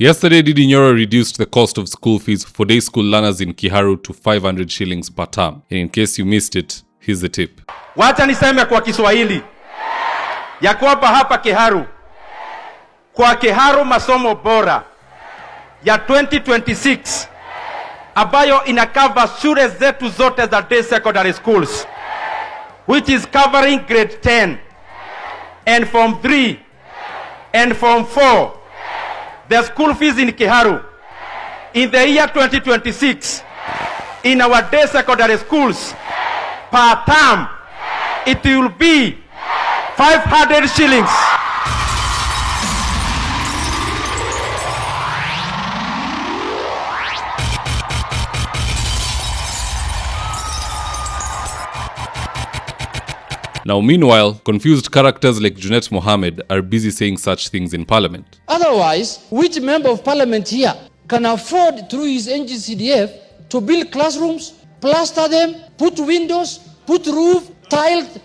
Yesterday, Nyoro reduced the cost of school fees for day school learners in Kiharu to 500 shillings per term. And in case you missed it, here's the tip. Wacha niseme kwa Kiswahili ya kwamba hapa Kiharu, kwa Kiharu masomo bora ya 2026 ambayo inakava shule zetu zote za day secondary schools, which is covering grade 10 and form 3 and form 4. The school fees in Kiharu in the year 2026 in our day secondary schools per term, it will be 500 shillings. Now, meanwhile, confused characters like Junet Mohammed are busy saying such things in parliament. Otherwise, which member of parliament here can afford through his NGCDF to build classrooms, plaster them, put windows, put roof,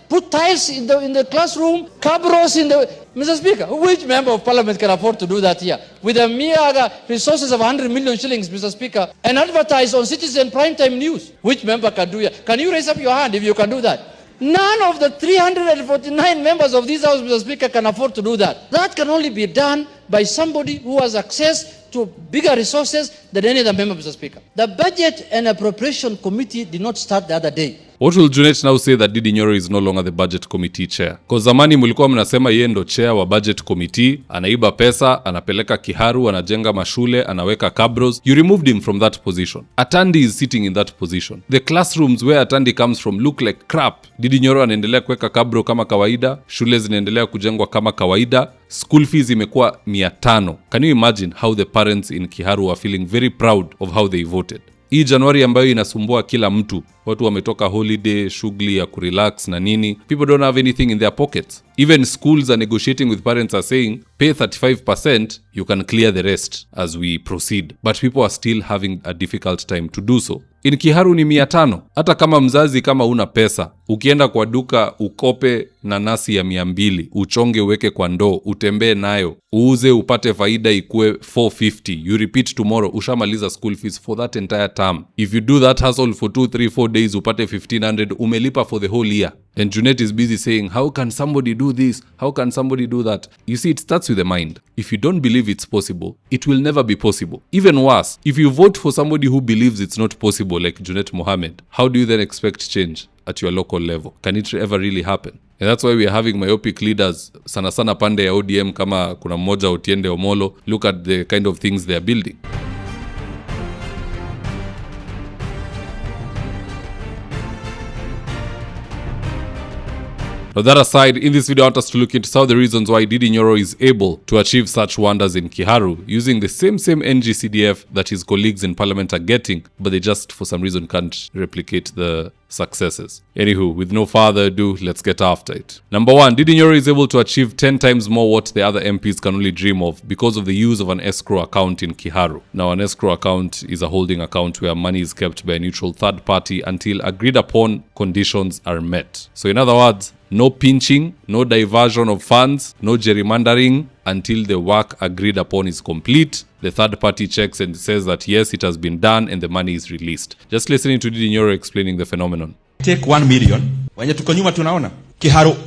put tiles in the classroom, cabros in the... Mr. Speaker, which member of parliament can afford to do that here? With a mere resources of 100 million shillings, Mr. Speaker, and advertise on Citizen Primetime News. Which member can do it? Can you raise up your hand if you can do that? None of the 349 members of this House, Mr. Speaker, can afford to do that. That can only be done by somebody who has access to bigger resources than any other member, Mr. Speaker. The Budget and Appropriation Committee did not start the other day. What will Junet now say that Nyoro is no longer the budget committee chair? Kwa zamani mulikuwa mnasema yeye ndo chair wa budget committee, anaiba pesa, anapeleka Kiharu, anajenga mashule, anaweka cabros. You removed him from that position. Atandi is sitting in that position. The classrooms where Atandi comes from look like crap. Nyoro anaendelea kuweka cabro kama kawaida, shule zinaendelea kujengwa kama kawaida, school fees imekuwa 500. Can you imagine how the parents in Kiharu are feeling very proud of how they voted? Hii Januari ambayo inasumbua kila mtu, watu wametoka holiday, shughuli ya kurelax na nini. People don't have anything in their pockets. Even schools are negotiating with parents are saying, pay 35%, you can clear the rest as we proceed. But people are still having a difficult time to do so. In Kiharu ni 500. Hata kama mzazi kama una pesa, ukienda kwa duka ukope nanasi ya 200, uchonge uweke kwa ndoo, utembee nayo, uuze upate faida ikue 450. You repeat tomorrow, ushamaliza school fees for that entire term. If you do that hustle for 2, 3, 4 days, upate 1500, umelipa for the whole year. And Junet is busy saying, how can somebody do this? How can somebody do that? You see, it starts with the mind. If you don't believe it's possible, it will never be possible. Even worse, if you vote for somebody who believes it's not possible, like Junet Mohammed, how do you then expect change at your local level? Can it ever really happen? And that's why we are having myopic leaders, sana sana pande ya ODM kama kuna mmoja Otiende Omolo. Look at the kind of things they are building. Now that aside, in this video I want us to look into some of the reasons why Nyoro is able to achieve such wonders in Kiharu using the same NGCDF that his colleagues in parliament are getting, but they just for some reason can't replicate the successes. Anywho, with no further ado, let's get after it. Number 1, Nyoro is able to achieve 10 times more what the other MPs can only dream of because of the use of an escrow account in Kiharu. Now, an escrow account is a holding account where money is kept by a neutral third party until agreed upon conditions are met. So in other words, no pinching, no diversion of funds, no gerrymandering until the work agreed upon is complete. The third party checks and says that yes, it has been done and the money is released. Just listening to Nyoro explaining the phenomenon. Take 1 million. Wenye tuko nyuma tunaona.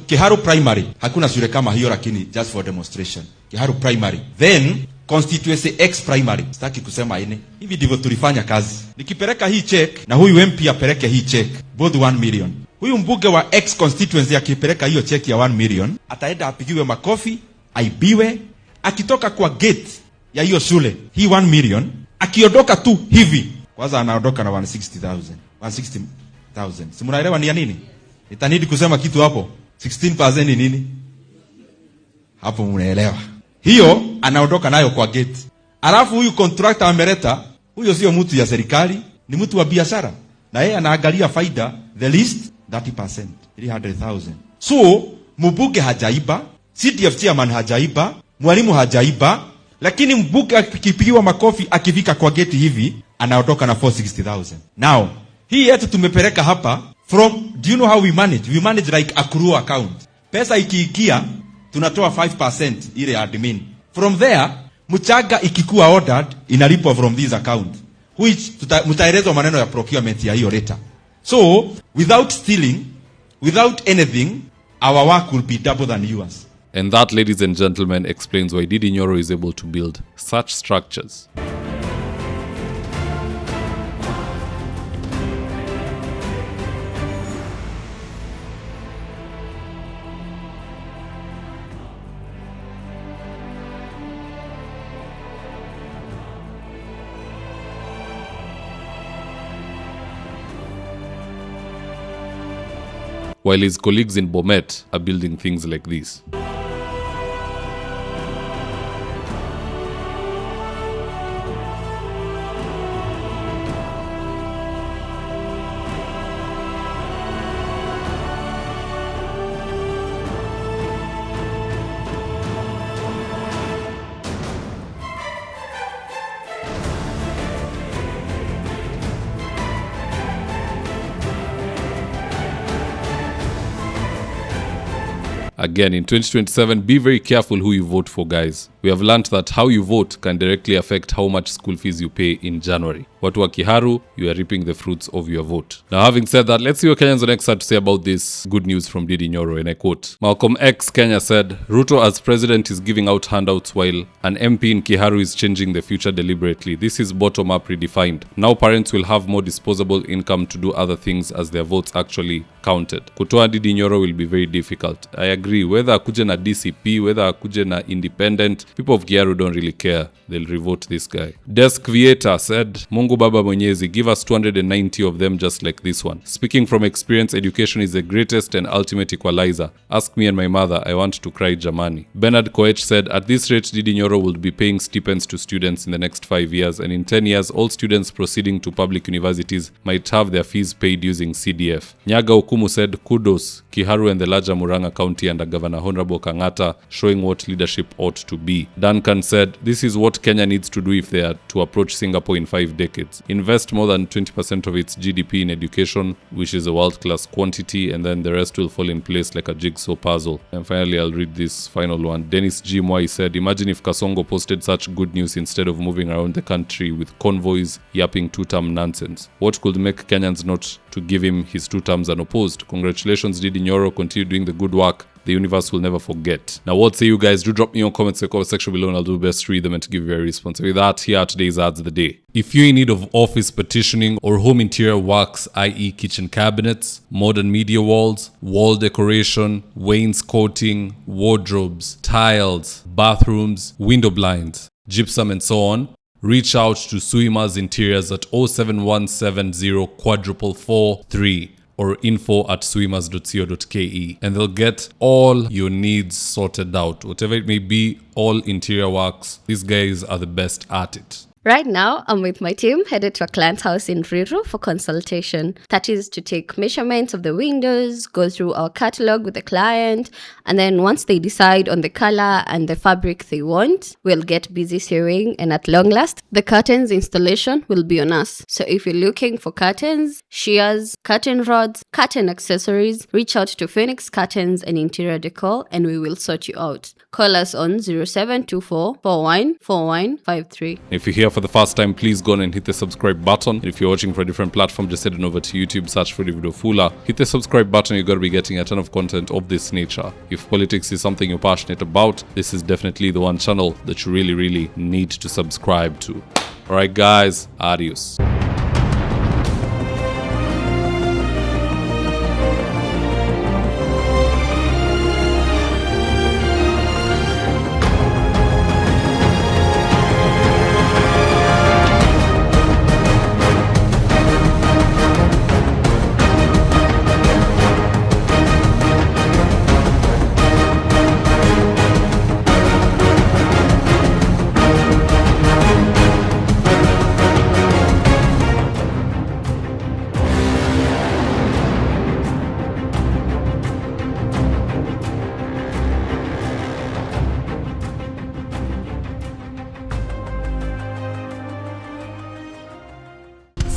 Kiharu primary. Hakuna shule kama hiyo lakini just for demonstration. Kiharu primary. Then constituency X primary. Sitaki kusema ine. Hivi ndivyo tulifanya kazi. Nikipeleka hii check na huyu MP apeleke hii check. Both 1 million. Huyu mbunge wa X constituency akipeleka hiyo check ya 1 million, ataenda apigiwe makofi, aibiwe, akitoka kwa gate ya hiyo shule, hii 1 million, akiondoka tu hivi, kwanza anaondoka na 160,000. Si mnaelewa ni ya nini? Nitanidi kusema kitu hapo. 16% ni nini? Hapo mnaelewa. Hiyo anaondoka nayo kwa gate. Alafu huyu contractor ameleta, huyo sio mtu ya serikali, ni mtu wa biashara. Na yeye anaangalia faida, the least 30%, 300,000. So, mbunge hajaiba, CDF chairman hajaiba, mwalimu hajaiba, lakini mbunge akipigiwa makofi akifika kwa geti hivi, anaondoka na 460,000. Now, hii yetu tumepeleka hapa from, do you know how we manage? We manage like accrual account. Pesa ikiingia, tunatoa 5% ile admin. From there, mchanga ikikuwa ordered inalipwa from this account, which mtaelezwa maneno ya procurement ya hiyo later. So without stealing, without anything, our work will be double than yours. And that, ladies and gentlemen, explains why Ndindi Nyoro is able to build such structures. While his colleagues in Bomet are building things like this. Again, in 2027, be very careful who you vote for, guys. We have learned that how you vote can directly affect how much school fees you pay in January. Watu wa Kiharu, you are reaping the fruits of your vote. Now, having said that, let's see what Kenyans on X had to say about this good news from Ndindi Nyoro, and I quote, Malcolm X Kenya said, Ruto as president is giving out handouts while an MP in Kiharu is changing the future deliberately. This is bottom-up redefined. Now parents will have more disposable income to do other things as their votes actually counted. Kutoa Ndindi Nyoro will be very difficult. I agree. Whether akuje na DCP, whether akuje na independent, people of Kiharu don't really care. They'll revote this guy. Desk Vieta said, Mungu Baba Mwenyezi, give us 290 of them just like this one. Speaking from experience, education is the greatest and ultimate equalizer. Ask me and my mother, I want to cry jamani. Bernard Koech said, at this rate, Ndindi Nyoro will be paying stipends to students in the next 5 years, and in 10 years, all students proceeding to public universities might have their fees paid using CDF. Nyaga Okumu said, kudos, Kiharu and the larger Murang'a County under Governor Honorable Kang'ata, showing what leadership ought to be. Duncan said, this is what Kenya needs to do if they are to approach Singapore in 5 decades. Invest more than 20% of its GDP in education, which is a world-class quantity, and then the rest will fall in place like a jigsaw puzzle. And finally, I'll read this final one. Dennis G. Mwai said, imagine if Kasongo posted such good news instead of moving around the country with convoys yapping two-term nonsense. What could make Kenyans not to give him his 2 terms unopposed? Congratulations, Ndindi Nyoro. Continue doing the good work. The universe will never forget. Now, what say you guys? Do drop me your comments in the comment section below and I'll do my best to read them and to give you a response. With that, here are today's ads of the day. If you're in need of office partitioning or home interior works, i.e. kitchen cabinets, modern media walls, wall decoration, wainscoting, wardrobes, tiles, bathrooms, window blinds, gypsum and so on, reach out to Suima's Interiors at 07170 443 or info@suimas.co.ke, and they'll get all your needs sorted out. Whatever it may be, all interior works. These guys are the best at it. Right now, I'm with my team headed to a client's house in Riro for consultation. That is to take measurements of the windows, go through our catalog with the client, and then once they decide on the color and the fabric they want, we'll get busy sewing, and at long last, the curtains installation will be on us. So if you're looking for curtains, shears, curtain rods, curtain accessories, reach out to Phoenix Curtains and Interior Decor and we will sort you out. Call us on 0724 414153. If you're here for the first time, please go on and hit the subscribe button. And if you're watching for a different platform, just head on over to YouTube, search for Ndindi. Hit the subscribe button, you're going to be getting a ton of content of this nature. If politics is something you're passionate about, this is definitely the one channel that you really, really need to subscribe to. Alright guys, adios.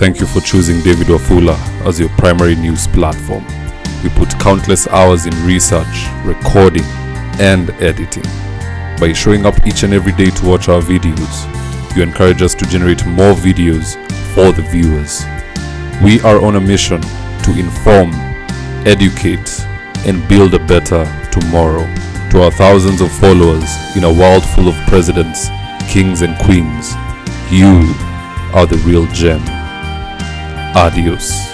Thank you for choosing Ndindi as your primary news platform. We put countless hours in research, recording, and editing. by showing up each and every day to watch our videos. You encourage us to generate more videos for the viewers. We are on a mission to inform, educate, and build a better tomorrow. To our thousands of followers in a world full of presidents, kings and queens, you are the real gem. Adios.